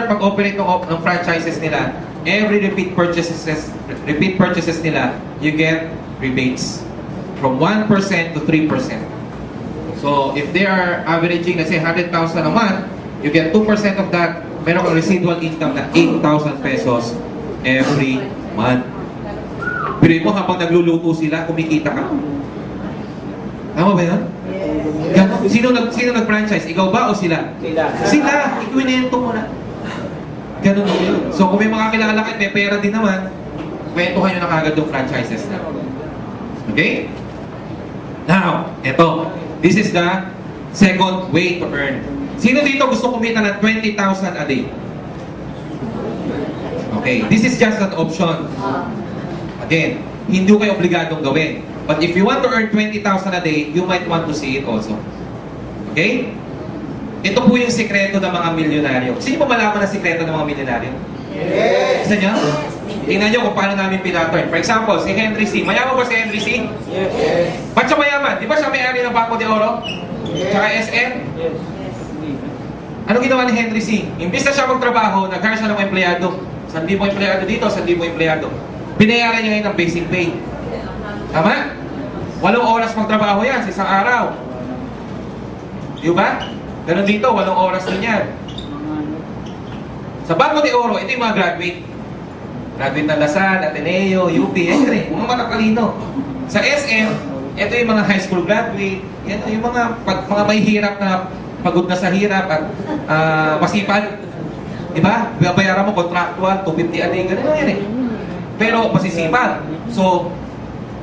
pag-operate ng franchises nila, every repeat purchases nila, you get rebates from 1% to 3%. So, if they are averaging, let's say, 100,000 a month, you get 2% of that, meron kang residual income na 8,000 pesos every month. Pero mo, habang nagluluto sila, kumikita ka. Tama ba yan? Sino nag-franchise? Ikaw ba o sila? Sila! Ikwinento mo na. Ganun mo yun. So, kung may mga kilala kayo, may pera din naman, kwentuhan nyo na kagad yung franchises na. Okay? Now, eto. This is the second way to earn. Sino dito gusto kumita ng 20,000 a day? Okay. This is just an option. Again, hindi kayo obligadong gawin. But if you want to earn 20,000 a day, you might want to see it also. Okay? Ito po yung sikreto ng mga milyonaryo. Sino po malaman ang sikreto ng mga milyonaryo? Yes! Gusto nyo? Tingnan nyo kung paano namin pinaturn. For example, si Henry C. Mayaman ba si Henry C? Yes! Ba't siya mayaman? Di ba siya may-ari ng Banco de Oro? Yes! Tsaka SM? Yes! Ano ginawa ni Henry C? Imbis na siya magtrabaho, nag-hire siya ng mga empleyado. 1,000 empleyado dito, 1,000 empleyado. Binayaran niya ngayon ng basic pay. Tama? 8 oras magtrabaho yan sa isang araw. Di ba? Ganun dito, 8 oras din yan. Sa Banco de Oro, ito yung mga graduate. Graduate ng Lasal, Ateneo, UP, mga matatalino. Sa SM, ito yung mga high school graduate. Yan, yung mga may hirap na pagod na sa hirap at masipag. Diba? Bayaran mo contractual, 250 a day, ganun yan eh. Pero masisipag. So,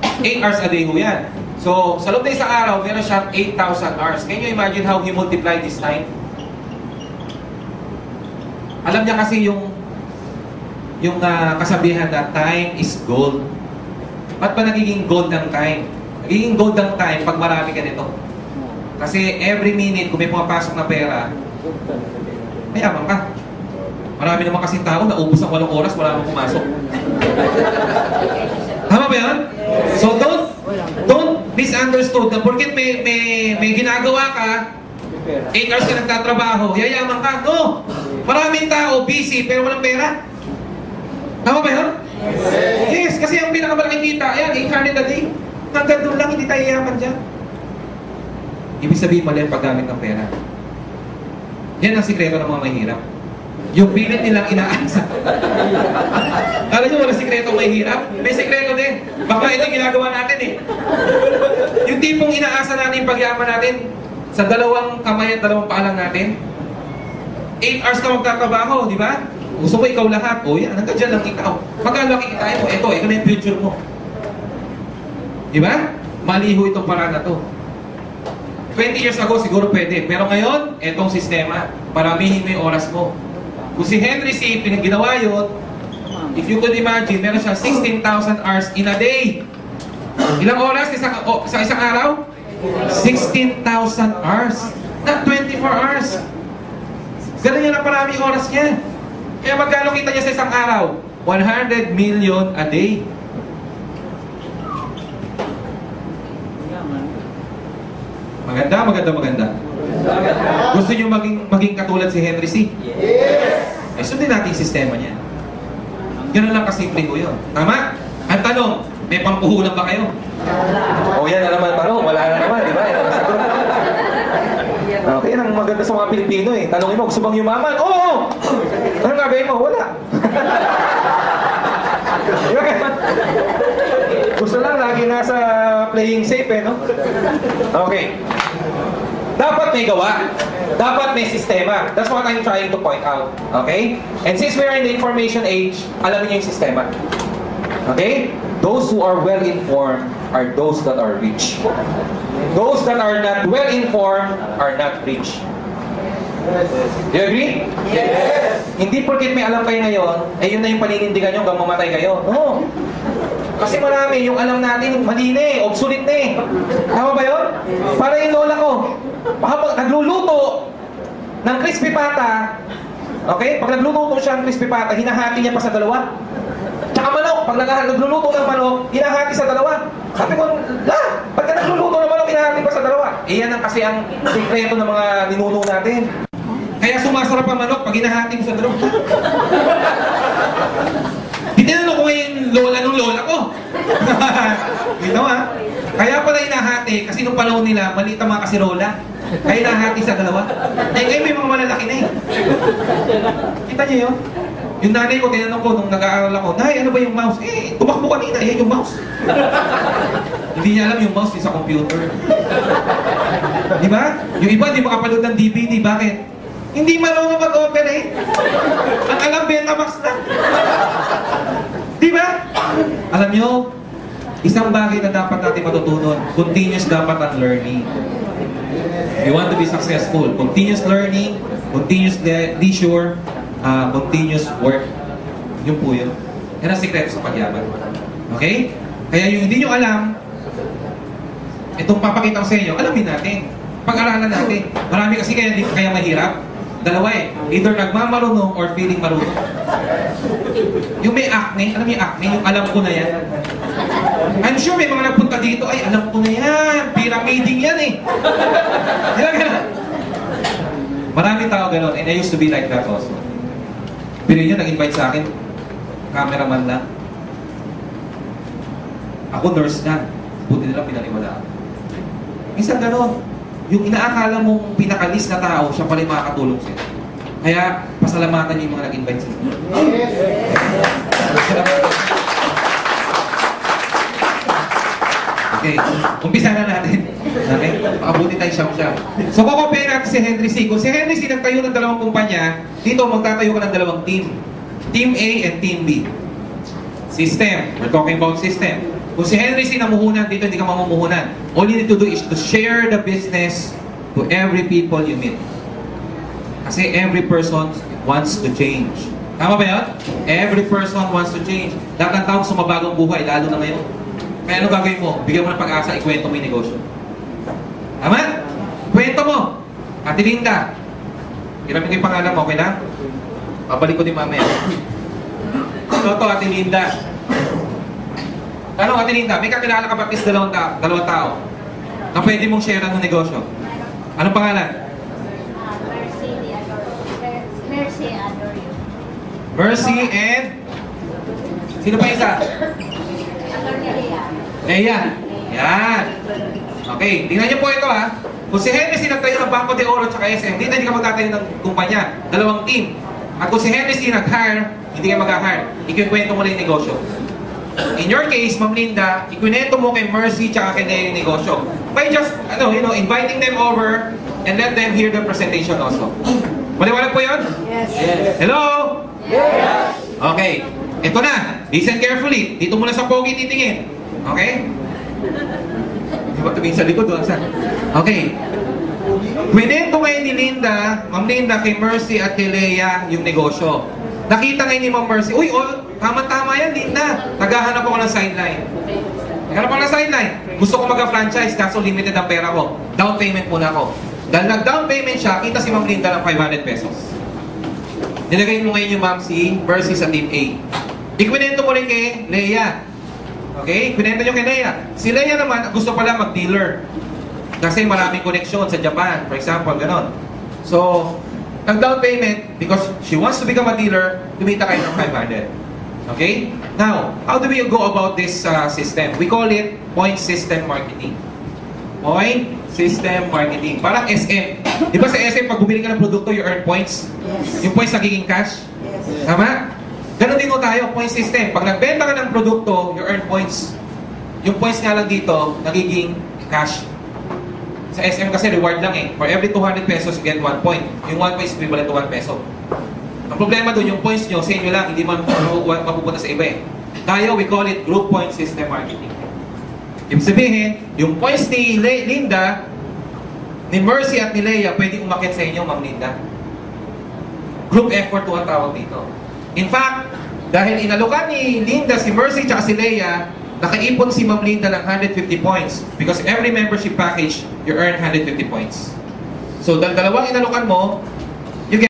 8 hours a day ho yan. So, sa loob na isang araw, meron siyang 8,000 hours. Can you imagine how he multiplied this time? Alam niya kasi yung kasabihan na time is gold. Ba't ba nagiging gold ng time? Nagiging gold ng time pag marami ka nito. Kasi every minute, kung may pumapasok na pera, mayaman ka. Marami naman kasing tao, naubos ang 8 oras, wala namang pumasok. Tama ba yan? So don't misunderstood na porket may ginagawa ka, 8 hours ka nagtatrabaho, yayaman ka. No! Maraming tao, busy, pero walang pera. Tama ba yan? Yes, kasi ang pinakamalaking kita, ayan, 800 a day. Hanggang doon lang, hindi tayo yaman dyan. Ibig sabihin, mali ang paggamit ng pera. Yan ang sikreto ng mga mahirap. Yung pilit nilang inaasa. Kala nyo wala sikreto may hirap? May sikreto din. Baka ito yung ginagawa natin eh. Yung tipong inaasa natin yung pagyaman natin sa 2 kamay at 2 paa lang natin. 8 hours ka magtatrabaho, di ba? Gusto mo ikaw lahat. O yan, hanggang dyan lang ikaw. Magkano kikitain mo? Ito na yung future mo. Di ba? Maliho itong paraan na to. 20 years ago siguro pwede. Pero ngayon, etong sistema, paramihin mo yung oras mo. Kung si Henry C. pinaginawa yun, if you could imagine, meron siya 16,000 hours in a day. Ilang oras sa isang araw? 16,000 hours. Not 24 hours. Ganun yan ang maraming oras niya. Kaya magkano kita niya sa isang araw? 100 million a day. Maganda. Gusto niyo maging katulad si Henry C? Yes! Eh, sundin natin yung sistema niya. Ganun lang kasimple ko yun. Tama? Ang tanong, may pampuhulan ba kayo? O yan na naman tanong, wala na naman, di ba? Okay, yan ang maganda sa mga Pilipino eh. Tanongin mo, gusto bang yumaman? Oo! Anong gagawin mo? Wala. Gusto lang, lagi nasa playing safe eh, no? Okay. Dapat may gawa. Dapat may sistema. That's what I'm trying to point out. Okay? And since we're in the information age, alam niyo yung sistema. Okay? Those who are well-informed are those that are rich. Those that are not well-informed are not rich. Do you agree? Yes! Hindi porket may alam kayo ngayon, eh yun na yung paninindigan nyo hanggang mamatay kayo. No! Kasi marami, yung alam natin, mali na eh, obsolete na eh. Tama ba yun? Para yung lola ko, pag nagluluto ng crispy pata, okay? Pag nagluluto siya ng crispy pata, hinahati niya pa sa 2. Tsaka manok, pag nagluluto ng manok, hinahati sa 2. Sabi ko, pagka nagluluto ng manok, hinahati pa sa 2. Iyan ang kasi ang sikreto ng mga ninuno natin. Kaya sumasarap ang manok pag hinahati mo sa dalawa. Tinanong ko yung lola nung lola ko. Ito Kaya pala hinahati, kasi nung panahon nila, maliit ang mga kasirola. Kaya hinahati sa dalawa. Ngayon may mga malalaki na eh. Kita niyo yun? Yung nanay ko, tinanong ko nung nag-aaral ako, Nay, ano ba yung mouse? Eh, tumakbo kanina, yan yung mouse. Hindi niya alam yung mouse yung sa computer. Di ba? Yung iba, di makapanood ng DVD. Bakit? Hindi marunong mag-operate. Ang alam, Betamax lang. Di ba? Alam nyo, isang bagay na dapat natin matutunan, continuous dapat ang learning. If you want to be successful, continuous learning, continuous leisure, continuous work. Yun po yun. Yan ang sikreto sa pagyaman. Okay? Kaya yung hindi nyo alam, itong papakita ko sa inyo, alamin natin. Pag-aralan natin. Marami kasi kaya mahirap. Dalawa eh. Either nagmamarunong or feeling marunong. Yung may acne, alam mo yung acne? Yung alam ko na yan. I'm sure may mga nagpunta dito, ay alam ko na yan. Pyramiding yan eh. Yan ganun. Maraming tao ganun. And I used to be like that also. Pero yun, nag-invite sa akin, cameraman lang. Ako nurse na. Buti nila pinaniwala. Minsan gano'n. Yung inaakala mong pinakalis na tao, siya pala yung makakatulong sa'yo. Kaya, pasalamatan niyo yung mga nag-invite sa'yo. Okay, umpisa na natin. Okay? Makabuti tayo siyam-siyam. So, kukumpare natin si Henry C. Kung si Henry C. nagtayo ng dalawang kumpanya, dito magtatayo ka ng dalawang team. Team A and Team B. System. We're talking about system. Kung si Henry C. namuhunan, dito hindi ka mamumuhunan. All you need to do is to share the business to every people you meet. Kasi every person wants to change. Tama ba yun? Every person wants to change. Lahat ng tao sumabagong buhay, lalo na ngayon. Kaya ano gagawin mo? Bigyan mo ng pag-asa, ikwento mo yung negosyo. Tama? Kwento mo. Ate Linda. Hiramin ko yung pangalan mo, okay lang? Pabalik ko din mamaya. Ito, Ate Linda. Ano, Ate Linda? May kakilala ka ba at least dalawang tao na pwede mong share ng negosyo? Anong pangalan? Mercy adore you. Mercy and... Sino pa isa? Leia. Yan. Okay, tingnan niyo po ito Kung si Henry C. nagtayo ng Bangko de Oro at SM, hindi ka magtatayo ng kumpanya. Dalawang team. At kung si Henry C. nag-hire, hindi ka mag-hire. Ikikwento mo lang yung negosyo. In your case, Ma'am Linda, ikwento mo kay Mercy at kay Leia yung negosyo. By just, inviting them over and let them hear the presentation also. Maliwanag po yun? Yes. Hello? Yes. Okay. Ito na. Listen carefully. Dito muna sa pogi titingin. Okay? Di ba tumingin sa likod? Okay. Kwento ngayon ni Linda, Ma'am Linda, kay Mercy at kay Leia yung negosyo. Nakita ngayon ni Ma'am Mercy, uy, tama-tama yan, Linda. Naghahanap ako ng sideline. Naghahanap ako ng sideline. Gusto ko mag-franchise, kaso limited ang pera ko. Down payment muna ako. Dahil nag-down payment siya, kita si Ma'am Linda ng 500 pesos. Nilagay mo ngayon yung Ma'am si Mercy sa Team A. Ikwinento mo rin kay Leia. Okay? Ikwinento nyo kay Leia. Si Leia naman, gusto pala mag-dealer. Kasi maraming connection sa Japan. For example, ganon. So, nag-down payment, because she wants to become a dealer, kumita kayo ng 500. Okay? Now, how do we go about this system? We call it point system marketing. Point system marketing. Parang SM. Di ba sa SM, pag bumili ka ng produkto, you earn points? Yes. Yung points nagiging cash? Yes. Tama? Ganon din mo tayo, point system. Pag nagbenta ka ng produkto, you earn points. Yung points nga lang dito, nagiging cash. Sa SM kasi reward lang eh. For every 200 pesos, you get 1 point. Yung 1 point is equivalent to 1 peso. Ang problema doon, yung points nyo, sa inyo lang, hindi man mapupunta sa iba eh. Tayo, we call it group point system marketing. Ibig sabihin, yung points ni Linda, ni Mercy at ni Leia, pwedeng umakyat sa inyo, Ma'am Linda. Group effort to ang tawag dito. In fact, dahil inalukan ni Linda si Mercy at si Leia, nakaipon si Ma'am Linda ng 150 points. Because every membership package, you earn 150 points. So, dalawang inalukan mo,